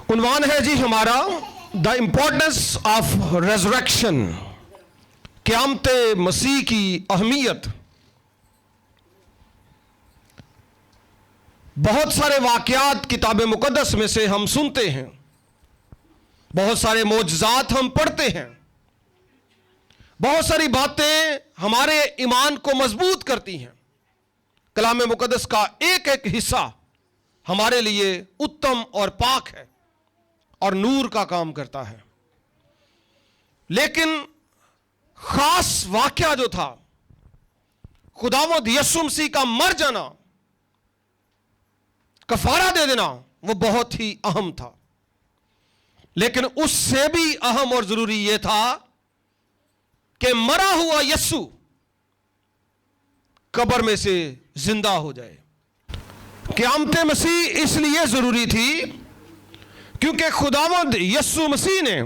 उन्वान है जी हमारा the importance of resurrection, क़यामत मसीह की अहमियत। बहुत सारे वाक़यात किताब मुक़द्दस में से हम सुनते हैं, बहुत सारे मोजज़ात हम पढ़ते हैं, बहुत सारी बातें हमारे ईमान को मजबूत करती हैं। कलाम मुक़द्दस का एक एक हिस्सा हमारे लिए उत्तम और पाक है और नूर का काम करता है। लेकिन खास वाकया जो था, खुदावंद यीशु मसीह का मर जाना, कफारा दे देना, वो बहुत ही अहम था। लेकिन उससे भी अहम और जरूरी यह था कि मरा हुआ यीशु कब्र में से जिंदा हो जाए। क़यामत मसीह इसलिए जरूरी थी क्योंकि खुदावंद यीशु मसीह ने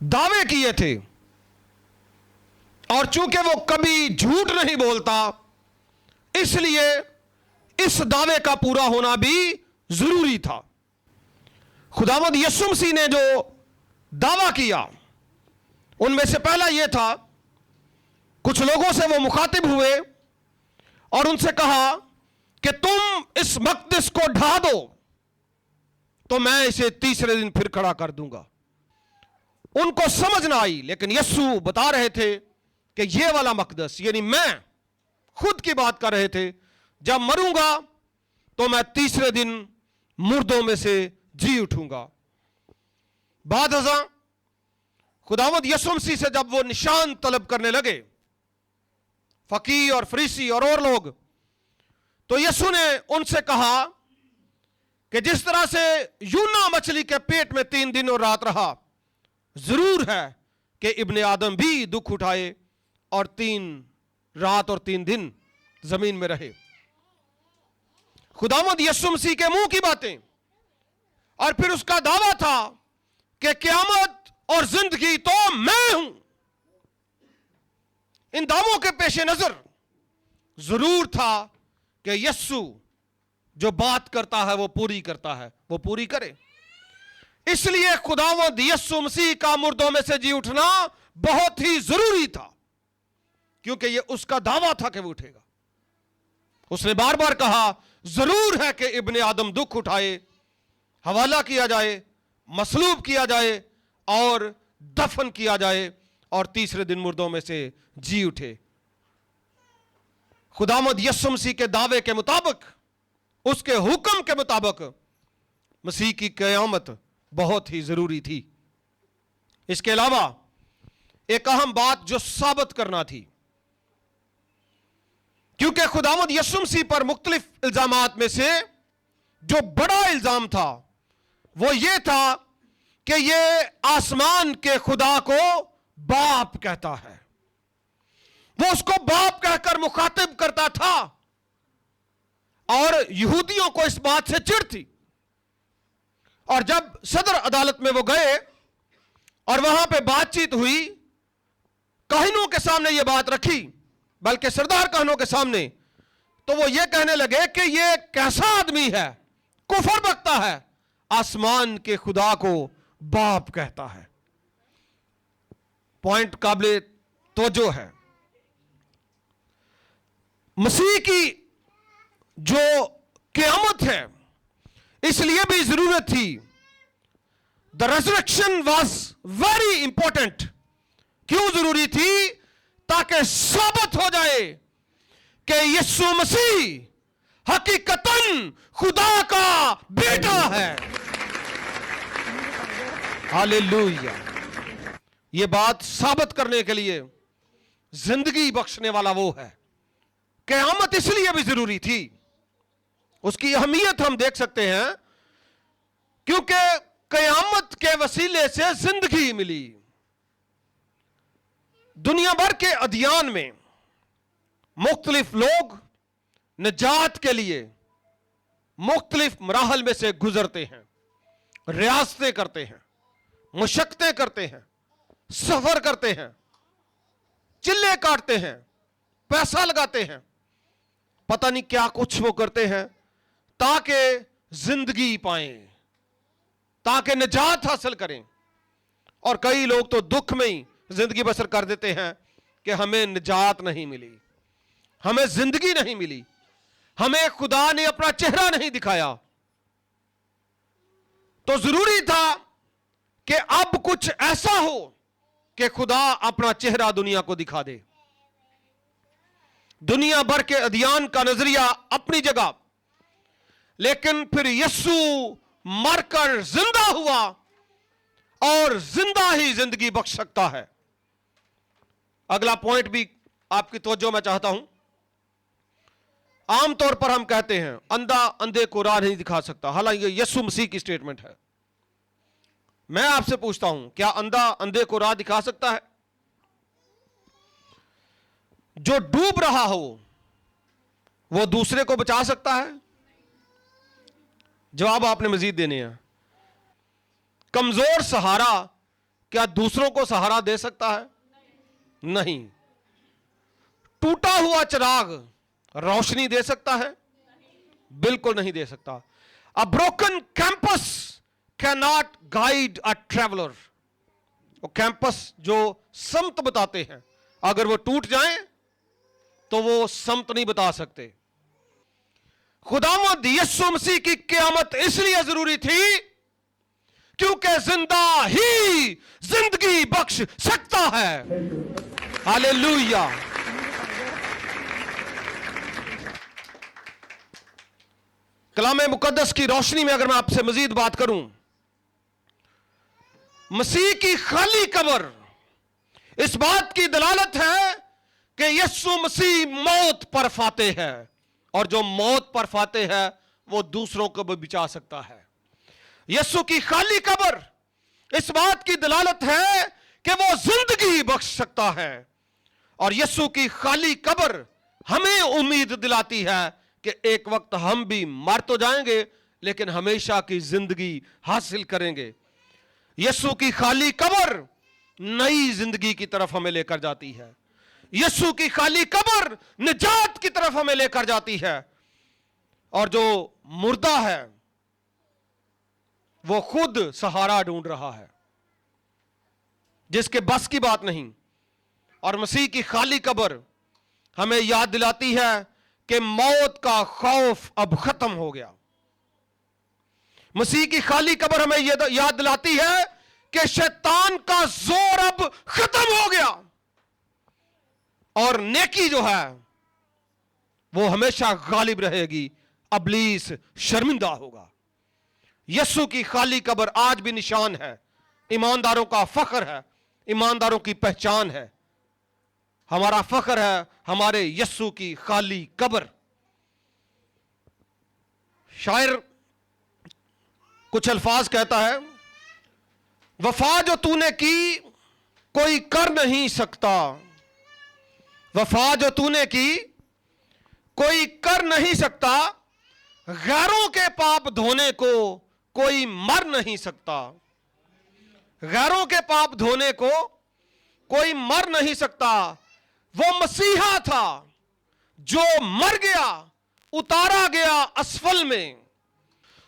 दावे किए थे, और चूंकि वो कभी झूठ नहीं बोलता, इसलिए इस दावे का पूरा होना भी जरूरी था। खुदावंद यीशु मसीह ने जो दावा किया, उनमें से पहला यह था, कुछ लोगों से वो मुखातिब हुए और उनसे कहा कि तुम इस मक़दस को ढा दो तो मैं इसे तीसरे दिन फिर खड़ा कर दूंगा। उनको समझ ना आई, लेकिन यीशु बता रहे थे कि यह वाला मक़दस, यानी मैं खुद की बात कर रहे थे, जब मरूंगा तो मैं तीसरे दिन मुर्दों में से जी उठूंगा। बाद हज़ां खुदावंद यीशु मसीह से जब वो निशान तलब करने लगे, फकीह और फरीसी और लोग, तो यीशु ने उनसे कहा कि जिस तरह से यूना मछली के पेट में 3 दिन और रात रहा, जरूर है कि इब्ने आदम भी दुख उठाए और 3 रात और 3 दिन जमीन में रहे। खुदावंद यीशु मसीह के मुंह की बातें, और फिर उसका दावा था कि क़यामत और जिंदगी तो मैं हूं। इन दावों के पेश नजर जरूर था कि यीशु जो बात करता है वो पूरी करता है, वो पूरी करे। इसलिए खुदावंद यीशु मसीह का मुर्दों में से जी उठना बहुत ही जरूरी था, क्योंकि ये उसका दावा था कि वो उठेगा। उसने बार बार कहा, जरूर है कि इब्ने आदम दुख उठाए, हवाला किया जाए, मसलूब किया जाए और दफन किया जाए, और तीसरे दिन मुर्दों में से जी उठे। खुदावंद यीशु मसीह के दावे के मुताबिक, उसके हुक्म के मुताबिक मसीह की क़यामत बहुत ही जरूरी थी। इसके अलावा एक अहम बात जो साबित करना थी, क्योंकि खुदावंद यीशु मसीह पर मुख्तलिफ इल्जामात में से जो बड़ा इल्जाम था वो ये था कि ये आसमान के खुदा को बाप कहता है। वो उसको बाप कहकर मुखातिब करता था, और यहूदियों को इस बात से चिढ़ थी। और जब सदर अदालत में वो गए और वहां पे बातचीत हुई, काहिनों के सामने ये बात रखी, बल्कि सरदार काहिनों के सामने, तो वो ये कहने लगे कि ये कैसा आदमी है, कुफर बकता है, आसमान के खुदा को बाप कहता है। पॉइंट काबिल तवज्जो है। मसीह की जो क़यामत है, इसलिए भी जरूरत थी। The resurrection was very important. क्यों जरूरी थी? ताकि साबित हो जाए कि यीशु मसीह हकीकतन खुदा का बेटा है। हालेलुया। यह बात साबित करने के लिए जिंदगी बख्शने वाला वो है। क़यामत इसलिए भी जरूरी थी, उसकी अहमियत हम देख सकते हैं, क्योंकि क़यामत के वसीले से जिंदगी मिली। दुनिया भर के अदियान में मुख्तलिफ लोग निजात के लिए मुख्तलिफ मराहल में से गुजरते हैं, रियासतें करते हैं, मुशक्क़तें करते हैं, सफर करते हैं, चिल्ले काटते हैं, पैसा लगाते हैं, पता नहीं क्या कुछ वो करते हैं ताकि जिंदगी पाएं। ताकि निजात हासिल करें। और कई लोग तो दुख में ही जिंदगी बसर कर देते हैं कि हमें निजात नहीं मिली, हमें जिंदगी नहीं मिली, हमें खुदा ने अपना चेहरा नहीं दिखाया। तो जरूरी था कि अब कुछ ऐसा हो कि खुदा अपना चेहरा दुनिया को दिखा दे। दुनिया भर के अध्ययन का नजरिया अपनी जगह, लेकिन फिर यीशु मरकर जिंदा हुआ और जिंदा ही जिंदगी बख्श सकता है। अगला पॉइंट भी आपकी तवज्जो मैं चाहता हूं। आमतौर पर हम कहते हैं अंधा अंधे को राह नहीं दिखा सकता, हालांकि यीशु मसीह की स्टेटमेंट है। मैं आपसे पूछता हूं, क्या अंधा अंधे को राह दिखा सकता है? जो डूब रहा हो वो दूसरे को बचा सकता है? जवाब आपने मजीद देने हैं। कमजोर सहारा क्या दूसरों को सहारा दे सकता है? नहीं। टूटा हुआ चिराग रोशनी दे सकता है? बिल्कुल नहीं दे सकता। A broken campus can not guide a traveller. वो कैंपस जो समत बताते हैं, अगर वो टूट जाएं तो वो समत नहीं बता सकते। खुदावंद यीशु मसीह की क़यामत इसलिए जरूरी थी क्योंकि जिंदा ही जिंदगी बख्श सकता है। हालेलुया। कलाम मुकद्दस की रोशनी में अगर मैं आपसे मजीद बात करूं, मसीह की खाली कब्र इस बात की दलालत है कि यीशु मसीह मौत पर फाते है, और जो मौत पर फाते है वो दूसरों को भी बचा सकता है। यीशु की खाली कब्र इस बात की दलालत है कि वो जिंदगी बख्श सकता है, और यीशु की खाली कब्र हमें उम्मीद दिलाती है कि एक वक्त हम भी मर तो जाएंगे लेकिन हमेशा की जिंदगी हासिल करेंगे। यीशु की खाली कब्र नई जिंदगी की तरफ हमें लेकर जाती है। यीशु की खाली कब्र निजात की तरफ हमें लेकर जाती है। और जो मुर्दा है वो खुद सहारा ढूंढ रहा है, जिसके बस की बात नहीं। और मसीह की खाली कब्र हमें याद दिलाती है कि मौत का खौफ अब खत्म हो गया। मसीह की खाली कब्र हमें याद दिलाती है कि शैतान का जोर अब खत्म हो गया, और नेकी जो है वो हमेशा गालिब रहेगी, अबलीस शर्मिंदा होगा। यीशु की खाली कब्र आज भी निशान है, ईमानदारों का फख्र है, ईमानदारों की पहचान है। हमारा फख्र है हमारे यीशु की खाली कब्र। शायर कुछ अल्फाज कहता है, वफा जो तूने की कोई कर नहीं सकता, वफा जो तूने की कोई कर नहीं सकता, गैरों के पाप धोने को कोई मर नहीं सकता, गैरों के पाप धोने को कोई मर नहीं सकता। वो मसीहा था जो मर गया, उतारा गया असफल में,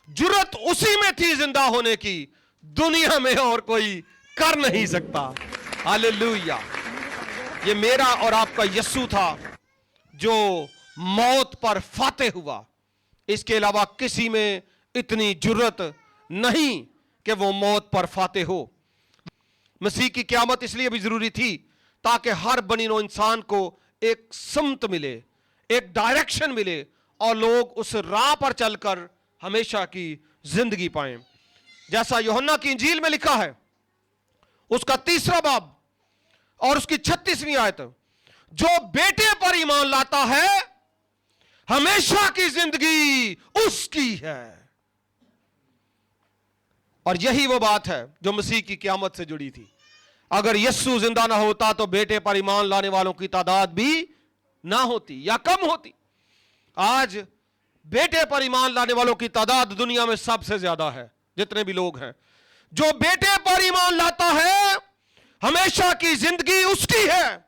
जुर्रत उसी में थी जिंदा होने की, दुनिया में और कोई कर नहीं सकता। हालेलुया। ये मेरा और आपका यीशु था जो मौत पर फाते हुआ। इसके अलावा किसी में इतनी जुर्रत नहीं कि वो मौत पर फाते हो। मसीह की क़यामत इसलिए भी जरूरी थी ताकि हर बनी नो इंसान को एक समत मिले, एक डायरेक्शन मिले, और लोग उस राह पर चलकर हमेशा की जिंदगी पाएं। जैसा यूहन्ना की इंजील में लिखा है, उसका 3 बाब और उसकी 36वीं आयत, जो बेटे पर ईमान लाता है हमेशा की जिंदगी उसकी है। और यही वो बात है जो मसीह की क़यामत से जुड़ी थी। अगर यीशु जिंदा ना होता तो बेटे पर ईमान लाने वालों की तादाद भी ना होती या कम होती। आज बेटे पर ईमान लाने वालों की तादाद दुनिया में सबसे ज्यादा है। जितने भी लोग हैं, जो बेटे पर ईमान लाता है हमेशा की जिंदगी उसकी है,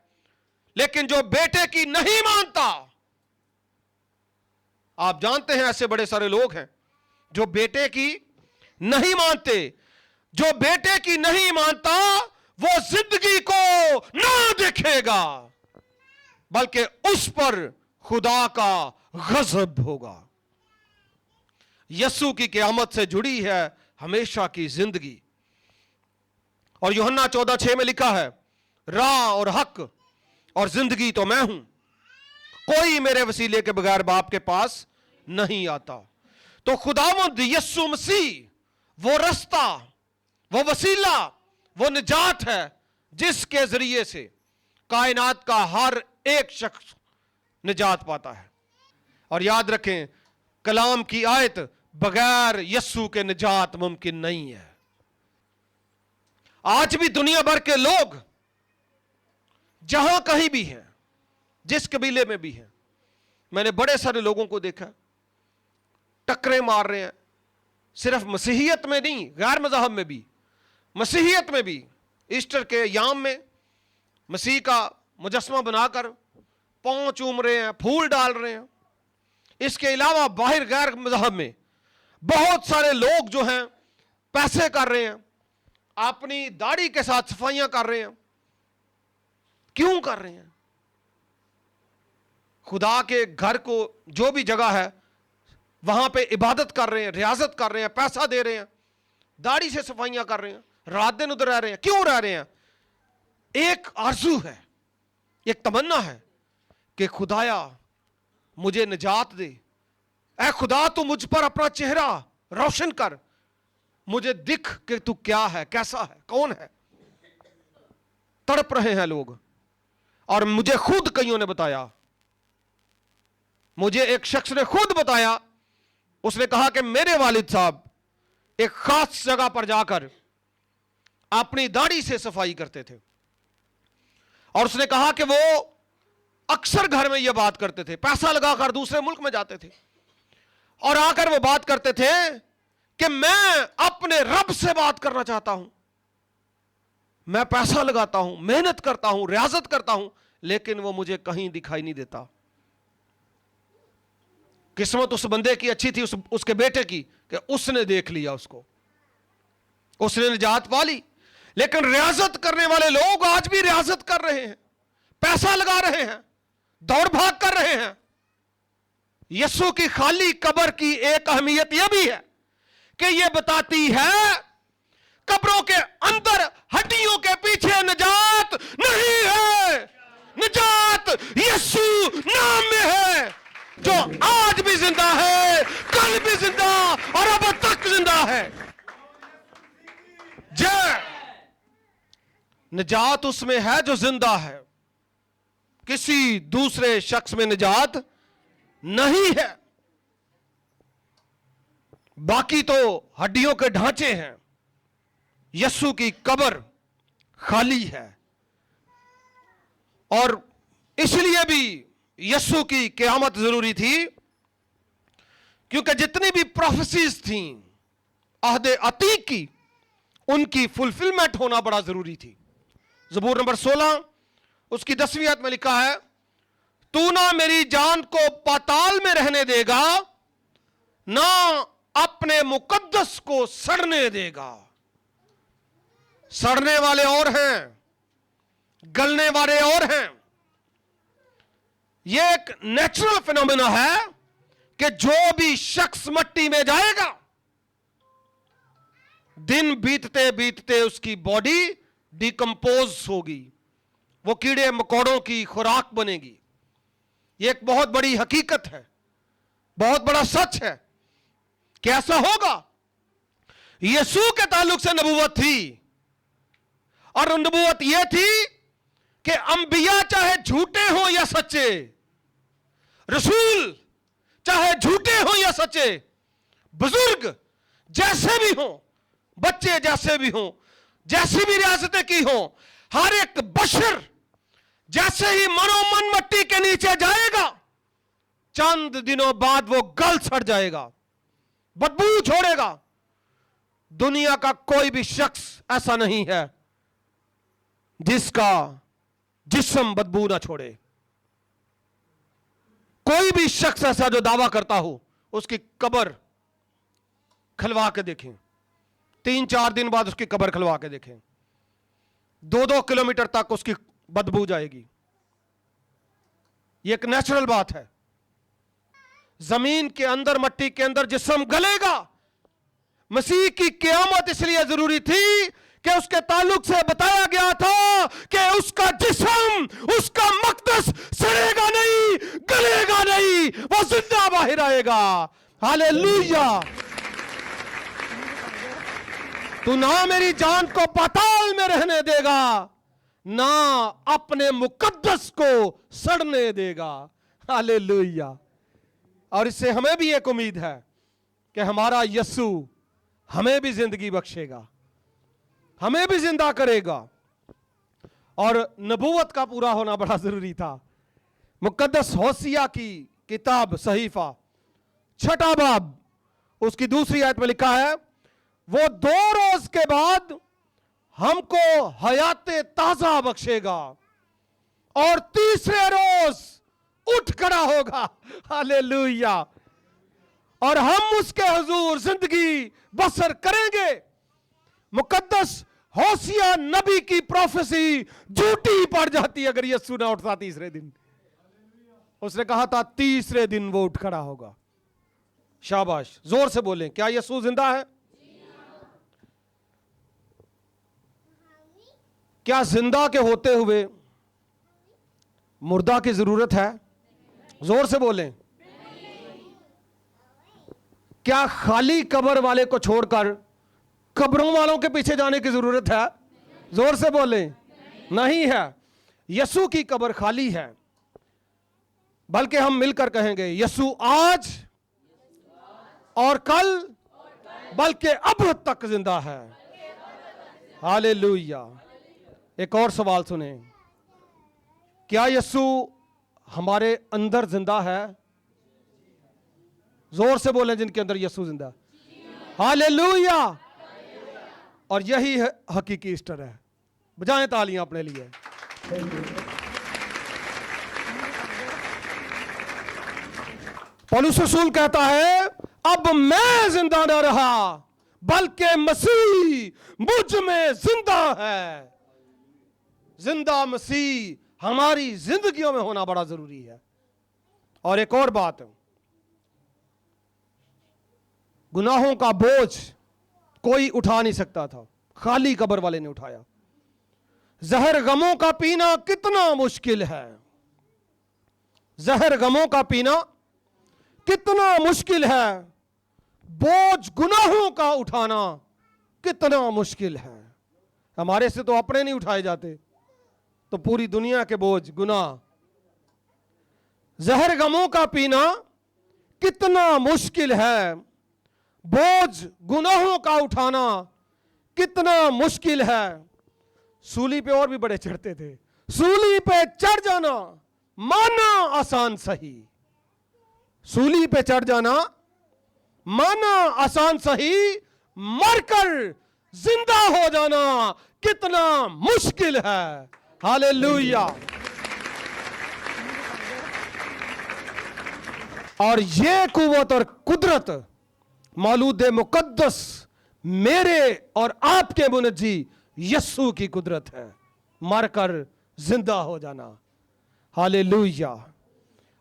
लेकिन जो बेटे की नहीं मानता, आप जानते हैं ऐसे बड़े सारे लोग हैं जो बेटे की नहीं मानते। जो बेटे की नहीं मानता वो जिंदगी को ना देखेगा, बल्कि उस पर खुदा का गजब होगा। यीशु की क़यामत से जुड़ी है हमेशा की जिंदगी। और यूहन्ना 14:6 में लिखा है, राह और हक और जिंदगी तो मैं हूं, कोई मेरे वसीले के बगैर बाप के पास नहीं आता। तो खुदावंद यीशु मसीह वो रास्ता, वो वसीला, वो निजात है जिसके जरिए से कायनात का हर एक शख्स निजात पाता है। और याद रखें, कलाम की आयत, बगैर यीशु के निजात मुमकिन नहीं है। आज भी दुनिया भर के लोग जहां कहीं भी हैं, जिस कबीले में भी हैं, मैंने बड़े सारे लोगों को देखा, टक्करें मार रहे हैं। सिर्फ मसीहियत में नहीं, गैर मज़हब में भी, मसीहियत में भी ईस्टर के याम में मसीह का मुजस्मा बनाकर पांव चूम रहे हैं, फूल डाल रहे हैं। इसके अलावा बाहर गैर मज़हब में बहुत सारे लोग जो हैं पैसे कर रहे हैं, अपनी दाढ़ी के साथ सफाइयां कर रहे हैं। क्यों कर रहे हैं? खुदा के घर को, जो भी जगह है वहां पे इबादत कर रहे हैं, रियाजत कर रहे हैं, पैसा दे रहे हैं, दाढ़ी से सफाइयां कर रहे हैं, रात दिन उधर रह रहे हैं। क्यों रह रहे हैं? एक आरज़ू है, एक तमन्ना है कि खुदाया मुझे निजात दे, ऐ खुदा तू मुझ पर अपना चेहरा रोशन कर, मुझे दिख कि तू क्या है, कैसा है, कौन है। तड़प रहे हैं लोग। और मुझे खुद कईयों ने बताया, मुझे एक शख्स ने खुद बताया, उसने कहा कि मेरे वालिद साहब एक खास जगह पर जाकर अपनी दाढ़ी से सफाई करते थे। और उसने कहा कि वो अक्सर घर में यह बात करते थे, पैसा लगाकर दूसरे मुल्क में जाते थे और आकर वो बात करते थे कि मैं अपने रब से बात करना चाहता हूं, मैं पैसा लगाता हूं, मेहनत करता हूं, रियाजत करता हूं, लेकिन वो मुझे कहीं दिखाई नहीं देता। किस्मत उस बंदे की अच्छी थी, उसके बेटे की, कि उसने देख लिया उसको, उसने निजात पा ली। लेकिन रियाजत करने वाले लोग आज भी रियाजत कर रहे हैं, पैसा लगा रहे हैं, दौड़ भाग कर रहे हैं। यीशु की खाली कब्र की एक अहमियत यह भी है कि यह बताती है कब्रों के अंदर हड्डियों के पीछे निजात नहीं है। निजात यीशु नाम में है, जो आज भी जिंदा है, कल भी जिंदा और अब तक जिंदा है। जय, निजात उसमें है जो जिंदा है, किसी दूसरे शख्स में निजात नहीं है। बाकी तो हड्डियों के ढांचे हैं, यीशु की कब्र खाली है। और इसलिए भी यीशु की क़यामत जरूरी थी, क्योंकि जितनी भी प्रोफेसीज थी अहद अतीक की, उनकी फुलफिलमेंट होना बड़ा जरूरी थी। ज़बूर नंबर 16 उसकी 10वीं आयत में लिखा है, तू ना मेरी जान को पाताल में रहने देगा, ना अपने मुकद्दस को सड़ने देगा। सड़ने वाले और हैं, गलने वाले और हैं। यह एक नेचुरल फिनोमेना है कि जो भी शख्स मिट्टी में जाएगा, दिन बीतते बीतते उसकी बॉडी डिकम्पोज होगी, वो कीड़े मकोड़ों की खुराक बनेगी। यह एक बहुत बड़ी हकीकत है, बहुत बड़ा सच है कि ऐसा होगा। यीशु के ताल्लुक से नबूवत थी, और नबूवत यह थी कि अंबिया चाहे झूठे हो या सच्चे, रसूल चाहे झूठे हो या सच्चे, बुजुर्ग जैसे भी हो, बच्चे जैसे भी हो, जैसी भी रियासतें की हो, हर एक बशर जैसे ही मनोमन मट्टी के नीचे जाएगा, चंद दिनों बाद वो गल सड़ जाएगा, बदबू छोड़ेगा। दुनिया का कोई भी शख्स ऐसा नहीं है जिसका जिस्म बदबू ना छोड़े। कोई भी शख्स ऐसा जो दावा करता हो, उसकी कब्र खलवा के देखें, 3-4 दिन बाद उसकी कब्र खुलवा के देखें, 2-2 किलोमीटर तक उसकी बदबू जाएगी। ये एक नेचुरल बात है। जमीन के अंदर, मट्टी के अंदर जिस्म गलेगा। मसीह की क़यामत इसलिए जरूरी थी कि उसके ताल्लुक से बताया गया था कि उसका जिस्म, उसका मक़दस सड़ेगा नहीं, गलेगा नहीं, वो जिंदा बाहर आएगा। हालेलुया। तू ना मेरी जान को पाताल में रहने देगा, ना अपने मुकद्दस को सड़ने देगा। हालेलुया। और इससे हमें भी एक उम्मीद है कि हमारा यीशु हमें भी जिंदगी बख्शेगा, हमें भी जिंदा करेगा। और नबूवत का पूरा होना बड़ा जरूरी था। मुकद्दस होसिया की किताब सहीफा 6 बाब उसकी 2 आयत में लिखा है, वो 2 रोज के बाद हमको हयात ताजा बख्शेगा और तीसरे रोज उठ खड़ा होगा। हालेलुया। और हम उसके हुजूर जिंदगी बसर करेंगे। मुकद्दस होसिया नबी की प्रोफेसी झूठी पड़ जाती अगर यीशु ना उठता तीसरे दिन। उसने कहा था तीसरे दिन वो उठ खड़ा होगा। शाबाश, जोर से बोलें, क्या यीशु जिंदा है? क्या जिंदा के होते हुए मुर्दा की जरूरत है? जोर से बोलें। क्या खाली कब्र वाले को छोड़कर कब्रों वालों के पीछे जाने की जरूरत है? जोर से बोलें। नहीं है। यीशु की कब्र खाली है, बल्कि हम मिलकर कहेंगे यीशु आज और कल, बल्कि अब तक जिंदा है। हालेलुया। एक और सवाल सुने, क्या यीशु हमारे अंदर जिंदा है? जोर से बोलें जिनके अंदर यीशु जिंदा। हालेलुया। और यही है हकीकी ईस्टर है। बजाएं तालियां अपने लिए। पौलुस रसूल कहता है, अब मैं जिंदा न रहा बल्कि मसीह मुझ में जिंदा है। जिंदा मसीह हमारी जिंदगियों में होना बड़ा जरूरी है। और एक और बात, गुनाहों का बोझ कोई उठा नहीं सकता था, खाली कब्र वाले ने उठाया। जहर गमों का पीना कितना मुश्किल है। जहर गमों का पीना कितना मुश्किल है। बोझ गुनाहों का उठाना कितना मुश्किल है। हमारे से तो अपने नहीं उठाए जाते, तो पूरी दुनिया के बोझ गुनाह। जहर गमों का पीना कितना मुश्किल है। बोझ गुनाहों का उठाना कितना मुश्किल है। सूली पे और भी बड़े चढ़ते थे। सूली पे चढ़ जाना माना आसान सही। सूली पे चढ़ जाना माना आसान सही, मरकर जिंदा हो जाना कितना मुश्किल है। हालेलुया। और ये कुव्वत और कुदरत मौलूद मुकद्दस मेरे और आपके मुनज्जी यीशु की कुदरत है, मरकर जिंदा हो जाना। हालेलुया।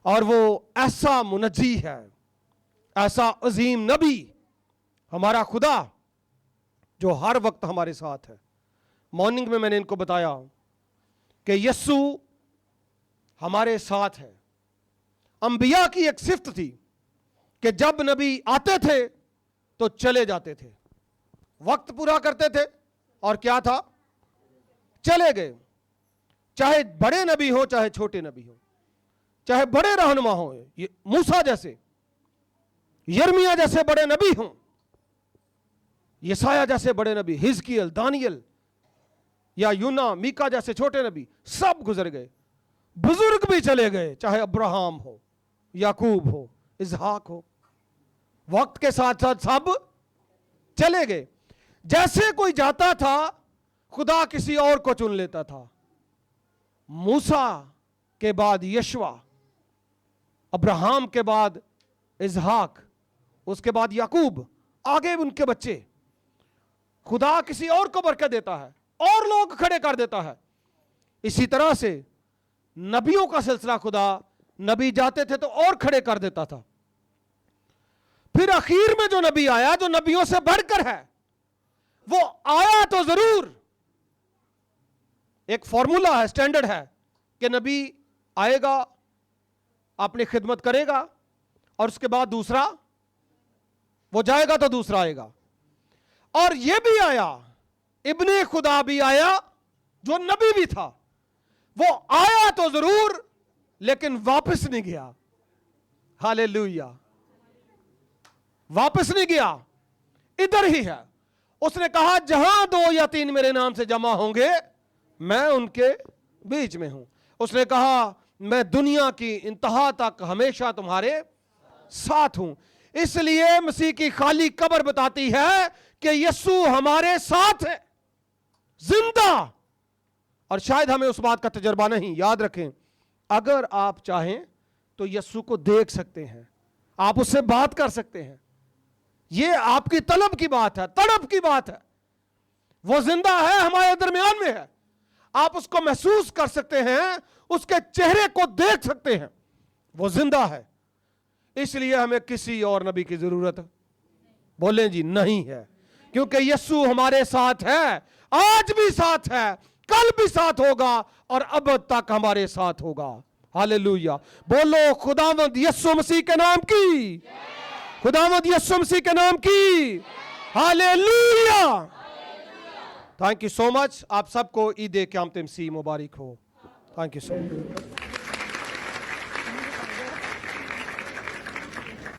और वो ऐसा मुनज्जी है, ऐसा अजीम नबी, हमारा खुदा, जो हर वक्त हमारे साथ है। मॉर्निंग में मैंने इनको बताया कि यीशु हमारे साथ है। अंबिया की एक सिफ्त थी कि जब नबी आते थे तो चले जाते थे, वक्त पूरा करते थे और क्या था, चले गए। चाहे बड़े नबी हो चाहे छोटे नबी हो, चाहे बड़े रहनुमा हो, ये मूसा जैसे, यर्मिया जैसे बड़े नबी हों, यसाया जैसे बड़े नबी, हिजकियल, दानियल या यूना, मीका जैसे छोटे नबी, सब गुजर गए। बुजुर्ग भी चले गए, चाहे अब्राहम हो, याकूब हो, इसहाक हो, वक्त के साथ साथ सब चले गए। जैसे कोई जाता था खुदा किसी और को चुन लेता था। मूसा के बाद यशवा, अब्राहम के बाद इसहाक, उसके बाद याकूब, आगे उनके बच्चे। खुदा किसी और को बरकत देता है और लोग खड़े कर देता है। इसी तरह से नबियों का सिलसिला, खुदा नबी जाते थे तो और खड़े कर देता था। फिर आखिर में जो नबी आया, जो नबियों से बढ़कर है, वो आया तो जरूर, एक फॉर्मूला है, स्टैंडर्ड है कि नबी आएगा, अपनी खिदमत करेगा और उसके बाद दूसरा, वो जाएगा तो दूसरा आएगा। और ये भी आया, इब्ने खुदा भी आया जो नबी भी था। वो आया तो जरूर लेकिन वापस नहीं गया। हालेलुया, वापस नहीं गया, इधर ही है। उसने कहा जहां 2 या 3 मेरे नाम से जमा होंगे मैं उनके बीच में हूं। उसने कहा मैं दुनिया की इंतहा तक हमेशा तुम्हारे साथ हूं। इसलिए मसीह की खाली कब्र बताती है कि यीशु हमारे साथ है, जिंदा। और शायद हमें उस बात का तजर्बा नहीं। याद रखें, अगर आप चाहें तो यीशु को देख सकते हैं, आप उससे बात कर सकते हैं। यह आपकी तलब की बात है, तड़प की बात है। वो जिंदा है, हमारे दरमियान में है। आप उसको महसूस कर सकते हैं, उसके चेहरे को देख सकते हैं। वो जिंदा है। इसलिए हमें किसी और नबी की जरूरत, बोलें जी, नहीं है। क्योंकि यीशु हमारे साथ है, आज भी साथ है, कल भी साथ होगा और अब तक हमारे साथ होगा। हालेलुया। बोलो खुदावंद यीशु मसीह के नाम की, खुदावंद यीशु मसीह के नाम की hallelujah. Thank you so much. आप सबको ईद ए क़यामत मसीह मुबारक हो। Thank you so much.